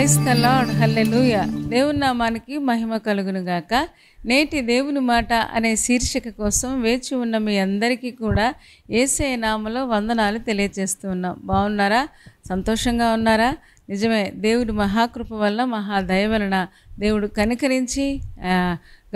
Praise the lord, హల్లెలూయా. దేవుని నామానికి మహిమ కలుగును గాక. నేటి దేవుని మాట అనే శీర్షిక కోసం వేచి ఉన్న మీ అందరికీ కూడా యేసయ్య నామములో వందనాలు తెలియజేస్తూ ఉన్నాం. బాగున్నారా? సంతోషంగా ఉన్నారా? నిజమే, దేవుడి మహాకృప వల్ల, మహాదయ వలన దేవుడు కనికరించి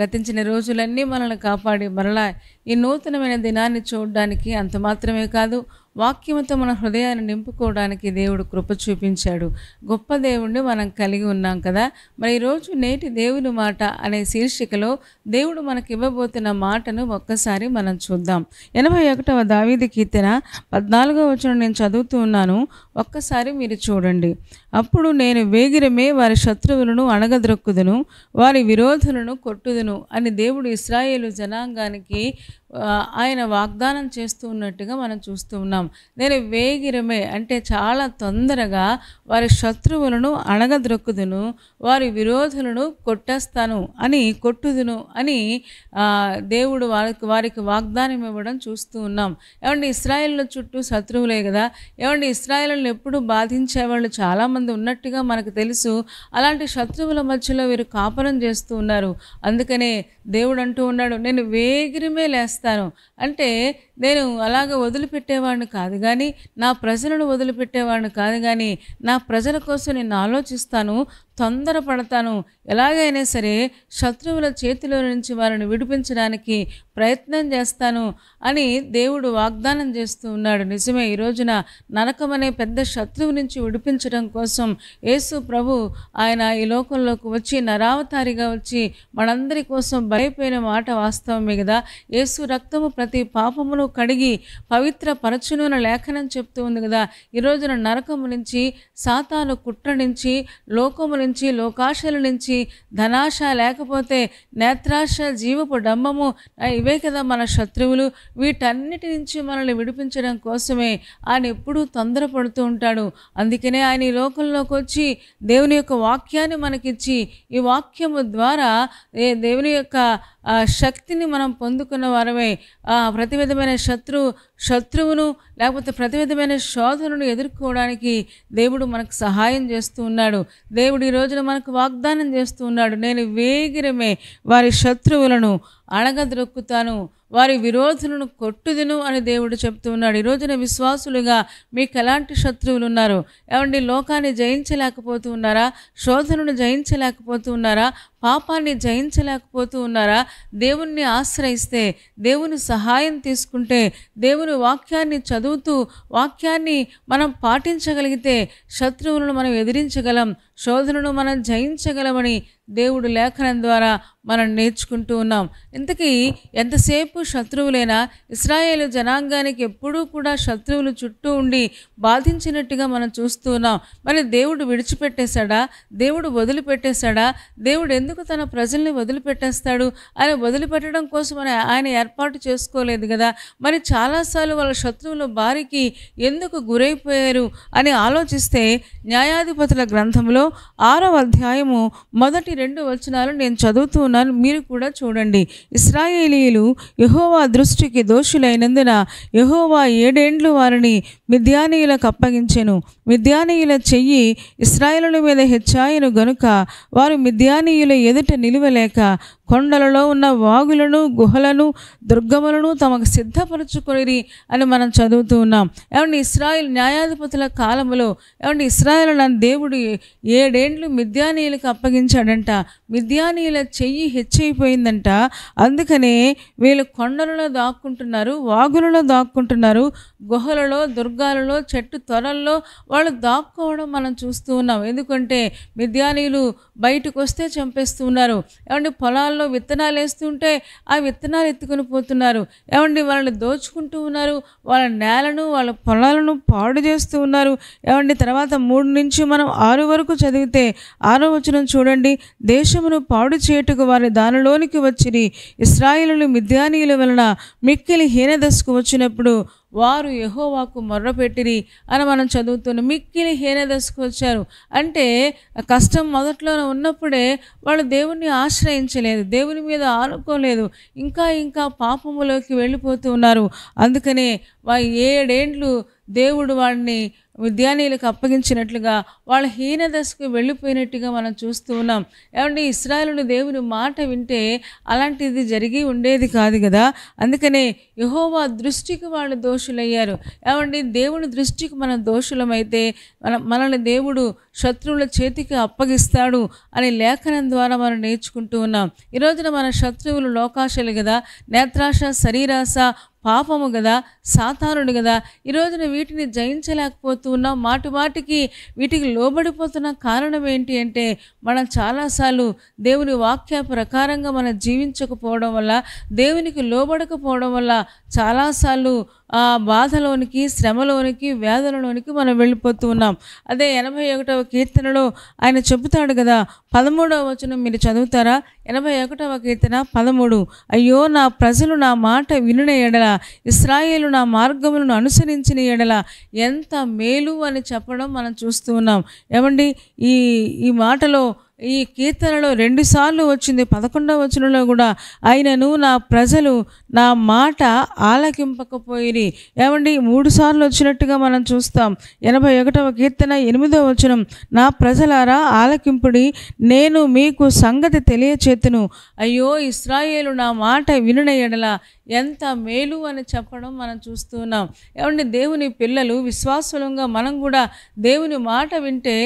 గతించిన రోజులన్నీ మనల్ని కాపాడి మరలా ఈ నూతనమైన దినాన్ని చూడడానికి, అంత మాత్రమే కాదు వాక్యముతో మన హృదయాన్ని నింపుకోవడానికి దేవుడు కృప చూపించాడు. గొప్ప దేవుణ్ణి మనం కలిగి ఉన్నాం కదా. మరి ఈరోజు నేటి దేవుని మాట అనే శీర్షికలో దేవుడు మనకి ఇవ్వబోతున్న మాటను ఒక్కసారి మనం చూద్దాం. 81వ దావీదు కీర్తన 14వ వచనం నేను చదువుతూ ఉన్నాను, ఒక్కసారి మీరు చూడండి. అప్పుడు నేను వేగిరమే వారి శత్రువులను అణగద్రొక్కుదును, వారి విరోధులను కొట్టుదును అని దేవుడు ఇశ్రాయేలు జనాంగానికి ఆయన వాగ్దానం చేస్తూ ఉన్నట్టుగా మనం చూస్తూ ఉన్నాం. నేను వేగిరమే అంటే చాలా తొందరగా వారి శత్రువులను అణగద్రొక్కుదును, వారి విరోధులను కొట్టుదును అని దేవుడు వారికి వాగ్దానం ఇవ్వడం చూస్తూ ఉన్నాం. ఏమంటే ఇశ్రాయేల్ చుట్టూ శత్రువులే కదా. ఏమంటే ఇశ్రాయేలును ఎప్పుడు బాధించేవాళ్ళు చాలామంది ఉన్నట్టుగా మనకు తెలుసు. అలాంటి శత్రువుల మధ్యలో వీరు కాపురం చేస్తూ ఉన్నారు. అందుకనే దేవుడు అంటూ ఉన్నాడు, నేను వేగిరమే లేస్తాను. అంటే నేను అలాగ వదిలిపెట్టేవాడిని కాదు కానీ, నా ప్రజలను వదిలిపెట్టేవాడిని కాదు కానీ, నా ప్రజల కోసం నేను ఆలోచిస్తాను, తొందరపడతాను, ఎలాగైనా సరే శత్రువుల చేతిలో నుంచి వారిని విడిపించడానికి ప్రయత్నం చేస్తాను అని దేవుడు వాగ్దానం చేస్తూ ఉన్నాడు. నిజమే, ఈ రోజున నరకం అనే పెద్ద శత్రువు నుంచి విడిపించడం కోసం యేసు ప్రభు ఆయన ఈ లోకంలోకి వచ్చి నరావతారిగా వచ్చి మనందరి కోసం భయపోయిన మాట వాస్తవమే కదా. యేసు రక్తము ప్రతి పాపమును కడిగి పవిత్ర పరచును లేఖనం చెప్తూ ఉంది కదా. ఈ రోజున నరకము నుంచి, సాతాను కుట్ర నుంచి, లోకము నుంచి, లోకాశల నుంచి, ధనాశ లేకపోతే నేత్రాశ, జీవపు డంబము, ఇవే కదా మన శత్రువులు. వీటన్నిటి నుంచి మనల్ని విడిపించడం కోసమే ఆయన ఎప్పుడూ తొందరపడుతూ ఉంటాడు. అందుకనే ఆయన ఈ లోకంలోకి వచ్చి దేవుని యొక్క వాక్యాన్ని మనకిచ్చి, ఈ వాక్యము ద్వారా దేవుని యొక్క శక్తిని మనం పొందుకున్న వారమే ప్రతి విధమైన శత్రువును లేకపోతే ప్రతి విధమైన శోధనను ఎదుర్కోవడానికి దేవుడు మనకు సహాయం చేస్తూ ఉన్నాడు. దేవుడు ఈ రోజున మనకు వాగ్దానం చేస్తూ ఉన్నాడు, నేను వేగిరమే వారి శత్రువులను అణగద్రొక్కుతాను, వారి విరోధులను కొట్టుదును అని దేవుడు చెప్తూ ఉన్నాడు. ఈ రోజున విశ్వాసులుగా మీకు ఎలాంటి శత్రువులు ఉన్నారు? ఏమండి, లోకాన్ని జయించలేకపోతూ ఉన్నారా? శోధనను జయించలేకపోతూ ఉన్నారా? పాపాన్ని జయించలేకపోతూ ఉన్నారా? దేవుణ్ణి ఆశ్రయిస్తే, దేవుని సహాయం తీసుకుంటే, దేవుని వాక్యాన్ని చదువుతూ వాక్యాన్ని మనం పాటించగలిగితే శత్రువులను మనం ఎదిరించగలం, శోధనను మనం జయించగలమని దేవుడు లేఖనం ద్వారా మనం నేర్చుకుంటూ ఉన్నాం. ఇంతకీ ఎంతసేపు శత్రువులైనా ఇశ్రాయేలు జనాంగానికి ఎప్పుడూ కూడా శత్రువులు చుట్టూ ఉండి బాధించినట్టుగా మనం చూస్తూ ఉన్నాం. మరి దేవుడు విడిచిపెట్టేశాడా? దేవుడు వదిలిపెట్టేశాడా? దేవుడు ఎందుకు తన ప్రజల్ని వదిలిపెట్టేస్తాడు? ఆయన వదిలిపెట్టడం కోసం ఆయన ఏర్పాటు చేసుకోలేదు కదా. మరి చాలాసార్లు వాళ్ళ శత్రువుల బారికి ఎందుకు గురైపోయారు అని ఆలోచిస్తే, న్యాయాధిపతుల గ్రంథంలో 6వ అధ్యాయము మొదటి 2 వచనాలు నేను చదువుతూ ఉన్నాను, మీరు కూడా చూడండి. ఇశ్రాయేలీయులు యెహోవా దృష్టికి దోషులైనందున యెహోవా 7 ఏండ్లు వారిని మిద్యానీయులకు అప్పగించెను. మిద్యానీయుల చెయ్యి ఇశ్రాయేలుల మీద హెచ్చాయను గనుక వారు మిద్యానీయుల ఎదుట నిలువలేక కొండలలో ఉన్న వాగులను, గుహలను, దుర్గములను తమకు సిద్ధపరచుకొనిరి అని మనం చదువుతూ ఉన్నాం. ఏమంటే ఇశ్రాయేల్ న్యాయాధిపతుల కాలంలో ఇశ్రాయేలు దేవుడు 7 ఏండ్లు మిద్యానీయులకు అప్పగించాడంట. మిద్యానీయుల చెయ్యి హెచ్చైపోయిందంట. అందుకనే వీళ్ళు కొండలలో దాక్కుంటున్నారు, వాగులలో దాక్కుంటున్నారు, గుహలలో, దుర్గాలలో, చెట్టు త్వరల్లో వాళ్ళు దాక్కోవడం మనం చూస్తూ ఉన్నాం. ఎందుకంటే మిద్యానీయులు బయటకు వస్తే చంపేస్తూ ఉన్నారు. ఏమంటే పొలాల్లో విత్తనాలు వేస్తుంటే ఆ విత్తనాలు ఎత్తుకుని పోతున్నారు. ఏమండి వాళ్ళని దోచుకుంటూ ఉన్నారు, వాళ్ళ నేలను, వాళ్ళ పొలాలను పాడు చేస్తూ ఉన్నారు. ఏమండి తర్వాత 3 నుంచి మనం 6 వరకు చదివితే 6వ వచనం చూడండి. దేశమును పాడు చేయుటకు వారి దానిలోనికి వచ్చిరి. ఇశ్రాయేలులు మిద్యానీయుల వలన మిక్కిలి హీనదశకు వచ్చినప్పుడు వారు యెహోవాకు మొర్రపెట్టిరి అని మనం చదువుతున్నాం. మిక్కిలి హీనదశకు వచ్చారు అంటే కష్టం మొదట్లో ఉన్నప్పుడే వాళ్ళు దేవుణ్ణి ఆశ్రయించలేదు, దేవుని మీద ఆనుకోలేదు, ఇంకా పాపములోకి వెళ్ళిపోతూ ఉన్నారు. అందుకనే 7 ఏండ్లు దేవుడు వాడిని మిద్యానీయులకు అప్పగించినట్లుగా వాళ్ళ హీన దశకు వెళ్ళిపోయినట్టుగా మనం చూస్తూ ఉన్నాం. ఏమంటే ఇశ్రాయేలు దేవుని మాట వింటే అలాంటిది జరిగి ఉండేది కాదు కదా. అందుకనే యెహోవా దృష్టికి వాళ్ళు దోషులయ్యారు. ఏమండి దేవుని దృష్టికి మనం దోషులమైతే మనల్ని దేవుడు శత్రువుల చేతికి అప్పగిస్తాడు అని లేఖనం ద్వారా మనం నేర్చుకుంటూ ఉన్నాం. ఈ రోజున మన శత్రువులు లోకాశలు కదా, నేత్రాశ, శరీరాశ, పాపము కదా, సాతానుడు కదా. ఈ రోజున వీటిని జయించలేకపోతూ ఉన్నాం. మాటికి వీటికి లోబడిపోతున్న కారణం ఏంటి అంటే మనం చాలాసార్లు దేవుని వాక్య ప్రకారంగా మనం జీవించకపోవడం వల్ల, దేవునికి లోబడకపోవడం వల్ల చాలాసార్లు ఆ బాధలోనికి, శ్రమలోనికి, వేదనలోనికి మనం వెళ్ళిపోతూ ఉన్నాం. అదే 81వ కీర్తనలో ఆయన చెబుతాడు కదా, 13వ వచనం మీరు చదువుతారా? 81వ కీర్తన 13. అయ్యో నా ప్రజలు నా మాట వినున ఎడల, ఇశ్రాయేలు నా మార్గములను అనుసరించిన ఎడల ఎంత మేలు అని చెప్పడం మనం చూస్తూ ఉన్నాం. ఏమండి ఈ మాటలో ఈ కీర్తనలో 2 సార్లు వచ్చింది. 11వ వచనంలో కూడా ఆయనను నా ప్రజలు నా మాట ఆలకింపకపోయిరి. ఏమండి 3 సార్లు వచ్చినట్టుగా మనం చూస్తాం. 81వ కీర్తన 8వ వచనం, నా ప్రజలారా ఆలకింపుడి, నేను మీకు సంగతి తెలియచేతును. అయ్యో ఇశ్రాయేలు నా మాట వినున ఎడల ఎంత మేలు అని చెప్పడం మనం చూస్తూ ఉన్నాం. ఏమండి దేవుని పిల్లలు విశ్వాసులంగా మనం కూడా దేవుని మాట వింటే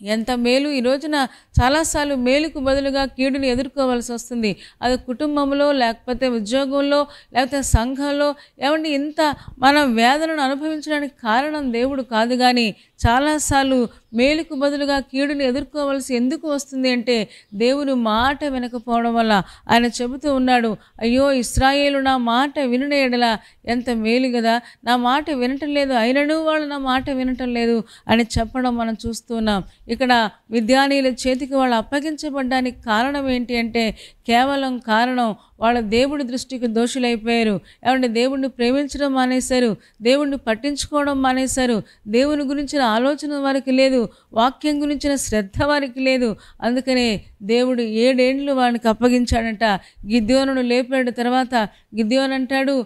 ఎంత మేలు. ఈ రోజున చాలాసార్లు మేలుకు బదులుగా కీడుని ఎదుర్కోవాల్సి వస్తుంది. అది కుటుంబంలో, లేకపోతే ఉద్యోగంలో, లేకపోతే సంఘంలో. ఏమండి ఇంత మనం వేదనను అనుభవించడానికి కారణం దేవుడు కాదు, కానీ చాలాసార్లు మేలుకు బదులుగా కీడుని ఎదుర్కోవాల్సి ఎందుకు వస్తుంది అంటే దేవుని మాట వినకపోవడం వల్ల. ఆయన చెబుతూ ఉన్నాడు, అయ్యో ఇశ్రాయేలు నా మాట వినున ఎడల ఎంత మేలు కదా, నా మాట వినటం లేదు, అయినను వాళ్ళు నా మాట వినటం లేదు అని చెప్పడం మనం చూస్తున్నాం. ఇక్కడ మిద్యానీయుల చేతికి వాళ్ళు అప్పగించబడ్డానికి కారణం ఏంటి అంటే కేవలం కారణం వాళ్ళ దేవుడి దృష్టికి దోషులైపోయారు. ఏమంటే దేవుడిని ప్రేమించడం మానేశారు, దేవుడిని పట్టించుకోవడం మానేశారు, దేవుని గురించిన ఆలోచన వారికి లేదు, వాక్యం గురించిన శ్రద్ధ వారికి లేదు. అందుకనే దేవుడు 7 ఏండ్లు వాడికి అప్పగించాడంట. గిద్యోనును లేపాడు. తర్వాత గిద్యోను అంటాడు,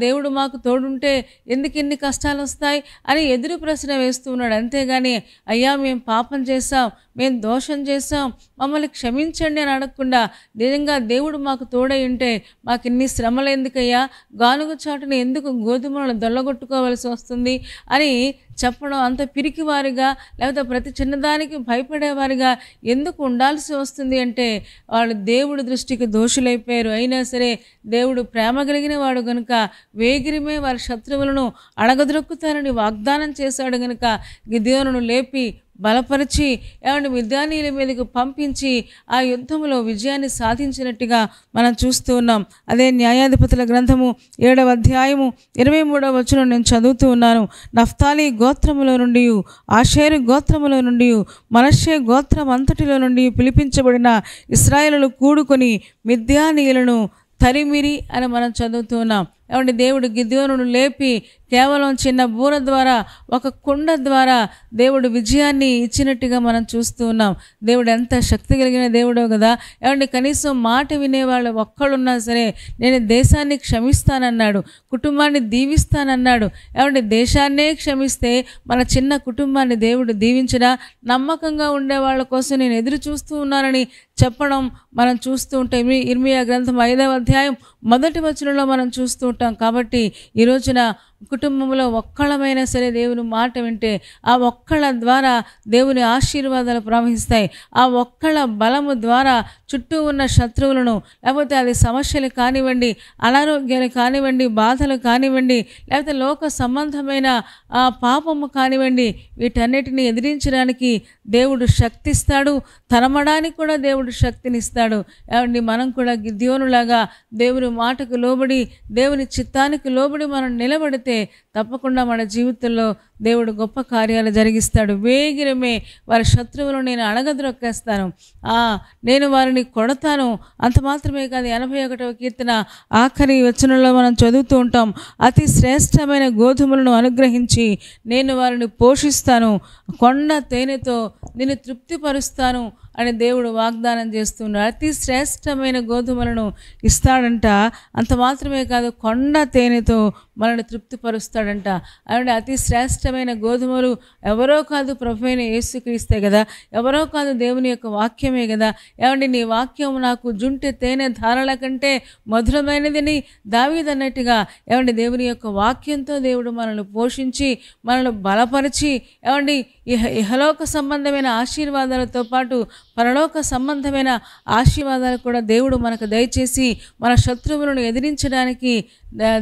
దేవుడు మాకు తోడుంటే ఎందుకు ఇన్ని కష్టాలు వస్తాయి అని ఎదురు ప్రశ్న వేస్తూ ఉన్నాడు. అంతేగాని అయ్యా మేము పాపం చేశాం, మేము దోషం చేశాం, మమ్మల్ని క్షమించండి అని అడగకుండా నిజంగా దేవుడు మాకు తోడై ఉంటే మాకు ఇన్ని శ్రమలు ఎందుకయ్యా, గానుగ చాటును ఎందుకు గోధుమలను దొల్లగొట్టుకోవాల్సి వస్తుంది అని చెప్పడం, అంత పిరికివారిగా లేకపోతే ప్రతి చిన్నదానికి భయపడేవారిగా ఎందుకు ఉండాల్సి వస్తుంది అంటే వాళ్ళు దేవుడి దృష్టికి దోషులైపోయారు. అయినా సరే దేవుడు ప్రేమ కలిగిన వాడు గనుక వేగిరిమే వారి శత్రువులను అణగద్రొక్కుతారని వాగ్దానం చేశాడు గనుక గిద్యోనును లేపి బలపరిచి ఏమంటే మిద్యానీయుల మీదకు పంపించి ఆ యుద్ధంలో విజయాన్ని సాధించినట్టుగా మనం చూస్తూ ఉన్నాం. అదే న్యాయాధిపతుల గ్రంథము 7వ అధ్యాయము 23వ వచనం నేను చదువుతూ ఉన్నాను. నఫ్తాలి గోత్రములో నుండి, ఆషేరు గోత్రములో నుండి, మనష్షే గోత్రం అంతటిలో నుండి పిలిపించబడిన ఇశ్రాయేలులు కూడుకొని మిద్యానీయులను తరిమిరి అని మనం చదువుతూ ఉన్నాం. ఏమంటే దేవుడు గిద్యోనును లేపి కేవలం చిన్న బూర ద్వారా, ఒక కుండ ద్వారా దేవుడు విజయాన్ని ఇచ్చినట్టుగా మనం చూస్తూ ఉన్నాం. దేవుడు ఎంత శక్తి కలిగిన దేవుడో కదా. ఏమంటే కనీసం మాట వినేవాళ్ళు ఒక్కడున్నా సరే నేను దేశాన్ని క్షమిస్తానన్నాడు, కుటుంబాన్ని దీవిస్తానన్నాడు. ఏమంటే దేశాన్నే క్షమిస్తే మన చిన్న కుటుంబాన్ని దేవుడు దీవించడా? నమ్మకంగా ఉండే వాళ్ళ కోసం నేను ఎదురు చూస్తూ ఉన్నానని చెప్పడం మనం చూస్తూ ఉంటాం. ఇర్మియా గ్రంథం 5వ అధ్యాయం 1వ వచనంలో మనం చూస్తూ ఉంటాం. కాబట్టి ఈ రోజున కుటుంబంలో ఒక్కళ్ళమైనా సరే దేవుని మాట వింటే ఆ ఒక్కళ్ళ ద్వారా దేవుని ఆశీర్వాదాలు ప్రవహిస్తాయి. ఆ ఒక్కళ్ళ బలము ద్వారా చుట్టూ ఉన్న శత్రువులను, లేకపోతే అది సమస్యలు కానివ్వండి, అనారోగ్యాలు కానివ్వండి, బాధలు కానివ్వండి, లేకపోతే లోక సంబంధమైన పాపము కానివ్వండి, వీటన్నిటిని ఎదిరించడానికి దేవుడు శక్తిస్తాడు. తరమడానికి కూడా దేవుడు శక్తినిస్తాడు. ఏమండి మనం కూడా గిద్యోనులాగా దేవుని మాటకు లోబడి, దేవుని చిత్తానికి లోబడి మనం నిలబడితే తప్పకుండా మన జీవితంలో దేవుడు గొప్ప కార్యాలు జరిగిస్తాడు. వేగిరమే వారి శత్రువులను నేను అణగద్రొక్కేస్తాను, నేను వారిని కొడతాను. అంత మాత్రమే కాదు, 81వ కీర్తన ఆఖరి వచనంలో మనం చదువుతూ ఉంటాం, అతి శ్రేష్టమైన గోధుమలను అనుగ్రహించి నేను వారిని పోషిస్తాను, కొండ తేనెతో నిన్ను తృప్తిపరుస్తాను అని దేవుడు వాగ్దానం చేస్తున్నాడు. అతి శ్రేష్టమైన గోధుమలను ఇస్తాడంట. అంత మాత్రమే కాదు, కొండ తేనెతో మనల్ని తృప్తిపరుస్తాడంట. అంటే అతి శ్రేష్టమైన గోధుమలు ఎవరో కాదు, ప్రభువైన యేసుక్రీస్తే కదా, ఎవరో కాదు, దేవుని యొక్క వాక్యమే కదా. ఏమండి, నీ వాక్యం నాకు జుంటె తేనె ధారల కంటే మధురమైనదని దావీదు అన్నట్టుగా, ఏమండి, దేవుని యొక్క వాక్యంతో దేవుడు మనల్ని పోషించి మనల్ని బలపరిచి, ఏమండి, ఇహలోక సంబంధమైన ఆశీర్వాదాలతో పాటు పరలోక సంబంధమైన ఆశీర్వాదాలు కూడా దేవుడు మనకు దయచేసి మన శత్రువులను ఎదిరించడానికి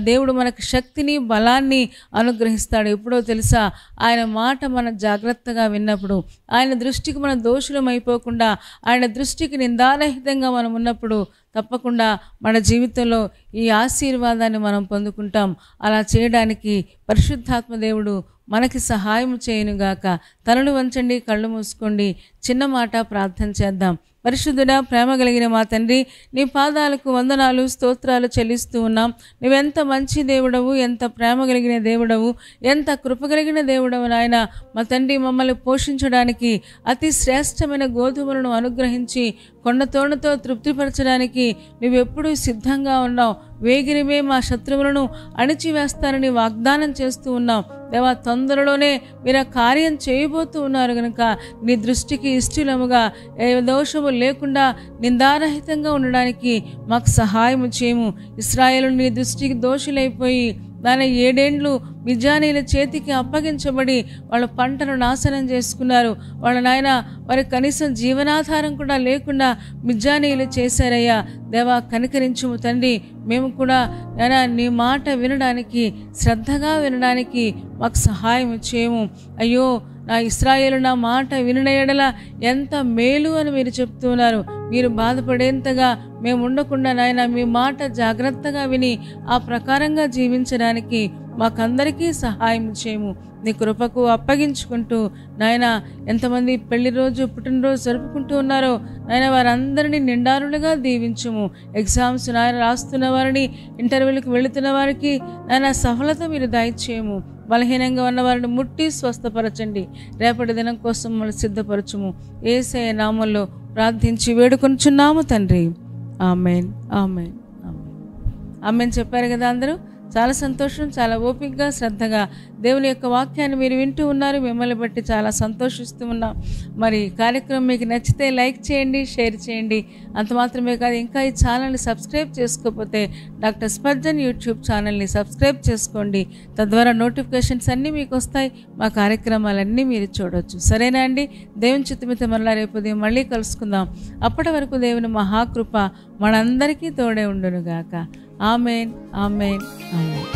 దేవుడు మనకు శక్తిని బలాన్ని అనుగ్రహిస్తాడు. ఎప్పుడో తెలుసా, ఆయన మాట మనం జాగ్రత్తగా విన్నప్పుడు, ఆయన దృష్టికి మనం దోషులం అయిపోకుండా, ఆయన దృష్టికి నిందారహితంగా మనం ఉన్నప్పుడు తప్పకుండా మన జీవితంలో ఈ ఆశీర్వాదాన్ని మనం పొందుకుంటాం. అలా చేయడానికి పరిశుద్ధాత్మ దేవుడు మనకి సహాయం చేయనుగాక. తలలు వంచండి, కళ్ళు మూసుకోండి, చిన్న మాట ప్రార్థన చేద్దాం. పరిశుద్ధుడా, ప్రేమ కలిగిన మా తండ్రి, నీ పాదాలకు వందనాలు స్తోత్రాలు చెల్లిస్తూ ఉన్నాం. నువ్వెంత మంచి దేవుడవు, ఎంత ప్రేమ కలిగిన దేవుడవు, ఎంత కృప కలిగిన దేవుడవు నాయన. మా తండ్రి, మమ్మల్ని పోషించడానికి అతి శ్రేష్టమైన గోధుమలను అనుగ్రహించి కొండతోనతో తృప్తిపరచడానికి నువ్వెప్పుడూ సిద్ధంగా ఉన్నావు. వేగిరిమే మా శత్రువులను అణిచివేస్తానని వాగ్దానం చేస్తూ ఉన్నాం. దేవా, తొందరలోనే మీరు కార్యం చేయబోతూ ఉన్నారు కనుక నీ దృష్టికి ఇష్టలముగా, ఏ దోషము లేకుండా నిందారహితంగా ఉండడానికి మాకు సహాయం చేయము. ఇశ్రాయేలు నీ దృష్టికి దోషులైపోయి దాని 7 ఏండ్లు మిద్యానీయుల చేతికి అప్పగించబడి వాళ్ళ పంటను నాశనం చేసుకున్నారు. వాళ్ళ నాయన వారి కనీసం జీవనాధారం కూడా లేకుండా మిద్యానీయులు చేశారయ్యా. దేవా, కనికరించుము తండ్రి. మేము కూడా నాయన నీ మాట వినడానికి, శ్రద్ధగా వినడానికి మాకు సహాయం చేయము. అయ్యో, నా ఇశ్రాయేలు నా మాట వినిన యెడల ఎంత మేలు అని మీరు చెప్తున్నారు. మీరు బాధపడేంతగా మేము ఉండకుండా నాయన మీ మాట జాగ్రత్తగా విని ఆ ప్రకారంగా జీవించడానికి మాకందరికీ సహాయం చేయము. నీ కృపకు అప్పగించుకుంటూ నాయన, ఎంతమంది పెళ్లి రోజు పుట్టినరోజు జరుపుకుంటూ ఉన్నారో నాయన, వారందరినీ నిండారులుగా దీవించుము. ఎగ్జామ్స్ నాయన రాస్తున్న వారిని, ఇంటర్వ్యూలకు వెళుతున్న వారికి నాయన సఫలత మీరు దయచేయము. బలహీనంగా ఉన్న వారిని ముట్టి స్వస్థపరచండి. రేపటి దినం కోసం మమ్మల్ని సిద్ధపరచుము. యేసయ్య నామములో ప్రార్థించి వేడుకొనుచున్నాము తండ్రి. Amen, amen, amen, amen. చెప్పారు కదా అందరూ. చాలా సంతోషం. చాలా ఓపికగా శ్రద్ధగా దేవుని యొక్క వాక్యాన్ని మీరు వింటూ ఉన్నారు. మిమ్మల్ని బట్టి చాలా సంతోషిస్తూ ఉన్నాం. మరి కార్యక్రమం మీకు నచ్చితే లైక్ చేయండి, షేర్ చేయండి. అంత మాత్రమే కాదు, ఇంకా ఈ ఛానల్ని సబ్స్క్రైబ్ చేసుకోకపోతే డాక్టర్ స్పర్జన్ యూట్యూబ్ ఛానల్ని సబ్స్క్రైబ్ చేసుకోండి. తద్వారా నోటిఫికేషన్స్ అన్నీ మీకు వస్తాయి. మా కార్యక్రమాలన్నీ మీరు చూడవచ్చు. సరేనా అండి? దేవుని చిత్తమిత మరలా రేపు ఉదయం మళ్ళీ కలుసుకుందాం. అప్పటి వరకు దేవుని మహాకృప మనందరికీ తోడే ఉండునుగాక. Amen, amen, amen.